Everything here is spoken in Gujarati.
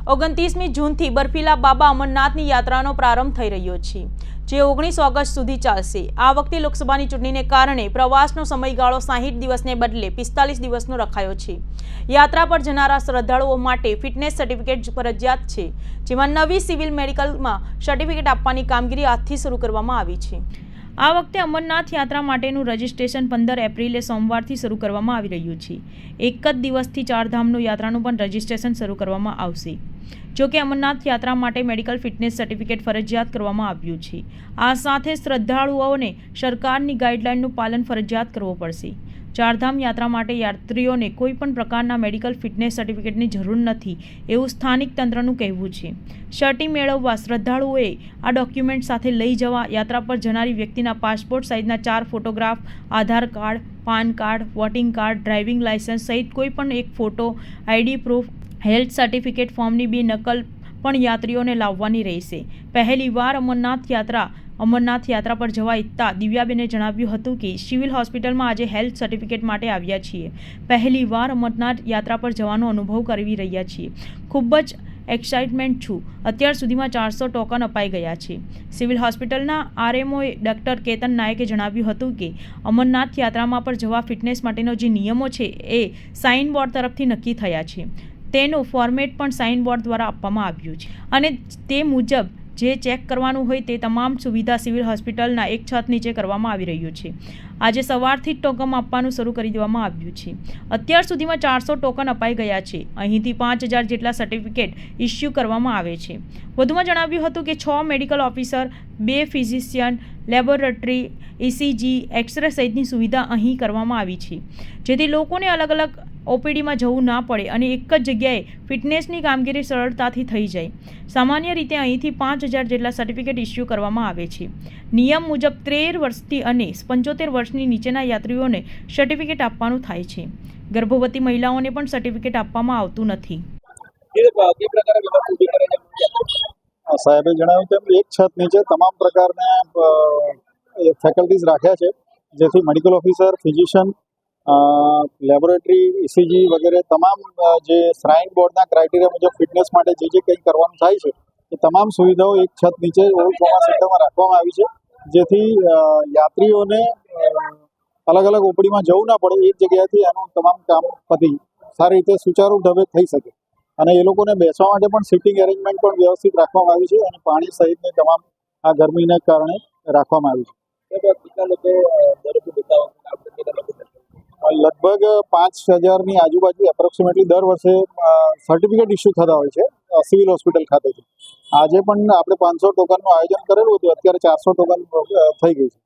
29મી જૂનથી બર્ફીલા બાબા અમરનાથની યાત્રાનો પ્રારંભ થઈ રહ્યો છે, જે 19 ઓગસ્ટ સુધી ચાલશે। આ વખતે લોકસભાની ચૂંટણીને કારણે પ્રવાસનો સમયગાળો 60 દિવસને બદલે 45 દિવસનો રખાયો છે। યાત્રા પર જનારા શ્રદ્ધાળુઓ માટે ફિટનેસ સર્ટિફિકેટ ફરજિયાત છે, જેમાં નવી સિવિલ મેડિકલમાં સર્ટિફિકેટ આપવાની કામગીરી આજથી શરૂ કરવામાં આવી છે। આ વખતે અમરનાથ યાત્રા માટેનું રજિસ્ટ્રેશન 15 એપ્રિલે સોમવારથી શરૂ કરવામાં આવી રહ્યું છે। એક જ દિવસથી ચારધામનું યાત્રાનું પણ રજિસ્ટ્રેશન શરૂ કરવામાં આવશે। જો કે અમરનાથ યાત્રા માટે મેડિકલ ફિટનેસ સર્ટિફિકેટ ફરજિયાત કરવામાં આવ્યું છે। આ સાથે શ્રદ્ધાળુઓને સરકારની ગાઈડલાઈનનું પાલન ફરજિયાત કરવું પડશે। ચારધામ યાત્રા માટે યાત્રીઓને કોઈપણ પ્રકારના મેડિકલ ફિટનેસ સર્ટિફિકેટની જરૂર નથી, એવું સ્થાનિક તંત્રનું કહેવું છે। સર્ટિ મેળવવા શ્રદ્ધાળુઓએ આ ડોક્યુમેન્ટ સાથે લઈ જવા યાત્રા પર જનારી વ્યક્તિના પાસપોર્ટ સાઇઝના 4 photograph, Aadhaar card, PAN card, voting card, driving licence સહિત કોઈપણ એક photo, ID proof, health certificate ફોર્મની 2 નકલ પણ યાત્રીઓને લાવવાની રહેશે। પહેલીવાર અમરનાથ યાત્રા પર જવા ઈચ્છતા દિવ્યાબેને જણાવ્યું હતું કે સિવિલ હોસ્પિટલમાં આજે હેલ્થ સર્ટિફિકેટ માટે આવ્યા છીએ। પહેલીવાર અમરનાથ યાત્રા પર જવાનો અનુભવ કરી રહ્યા છીએ। ખૂબ જ એક્સાઇટમેન્ટ છું। અત્યાર સુધીમાં 400 ટોકન અપાઈ ગયા છે। સિવિલ હોસ્પિટલના આરએમઓએ ડૉક્ટર કેતન નાયકે જણાવ્યું હતું કે અમરનાથ યાત્રામાં પર જવા ફિટનેસ માટેનો જે નિયમો છે એ સાઇન બોર્ડ તરફથી નક્કી થયા છે। તેનું ફોર્મેટ પણ સાઇન બોર્ડ દ્વારા આપવામાં આવ્યું છે અને તે મુજબ જે ચેક કરવાનું હોય તે તમામ સુવિધા સિવિલ હોસ્પિટલના એક છત નીચે કરવામાં આવી રહ્યું છે। આજે સવારથી જ ટોકન આપવાનું શરૂ કરી દેવામાં આવ્યું છે। અત્યાર સુધીમાં 400 ટોકન અપાઈ ગયા છે। અહીંથી 5000 જેટલા સર્ટિફિકેટ ઇસ્યુ કરવામાં આવે છે। વધુમાં જણાવ્યું હતું કે 6 medical officer, 2 physician, laboratory, ECG, x-ray સહિતની સુવિધા અહીં કરવામાં આવી છે, જેથી લોકોને અલગ અલગ ઓપીડીમાં જવું ના પડે અને એક જ જગ્યાએ ફિટનેસની કામગીરી સરળતાથી થઈ જાય। સામાન્ય રીતે અહીંથી 5000 જેટલા સર્ટિફિકેટ ઇસ્યુ કરવામાં આવે છે। નિયમ મુજબ 13 વર્ષથી અને 75 વર્ષની નીચેના યાત્રીઓને સર્ટિફિકેટ આપવાનું થાય છે। ગર્ભવતી મહિલાઓને પણ સર્ટિફિકેટ આપવામાં આવતું નથી। સાહેબે જણાવ્યું તેમ એક છત નીચે તમામ પ્રકારના ફેકલ્ટીઝ રાખ્યા છે, જેથી medical officer, physician, laboratory, ECG વગેરે તમામ જે શ્રાઇન બોર્ડના ક્રાઇટેરિયા મુજબ ફિટનેસ માટે જે કંઈ કરવાનું થાય છે એ તમામ સુવિધાઓ એક છત નીચે ઓલ્ડ ટ્રોમા સેન્ટરમાં રાખવામાં આવી છે, જેથી યાત્રીઓને અલગ અલગ ઓપીડીમાં જવું ના પડે। એક જગ્યાએથી એનું તમામ કામ પતી સારી રીતે સુચારુ ઢબે થઈ શકે અને એ લોકોને બેસવા માટે પણ સિટિંગ એરેન્જમેન્ટ પણ વ્યવસ્થિત રાખવામાં આવી છે અને પાણી સહિતની તમામ આ ગરમીને કારણે રાખવામાં આવી છે। લગભગ 5000ની આજુબાજુ એપ્રોક્સિમેટલી દર વર્ષે સર્ટિફિકેટ ઇસ્યુ થતા હોય છે સિવિલ હોસ્પિટલ ખાતેથી। આજે પણ આપણે 500 ટોકનનું આયોજન કરેલું હતું, અત્યારે 400 ટોકન થઈ ગઈ છે।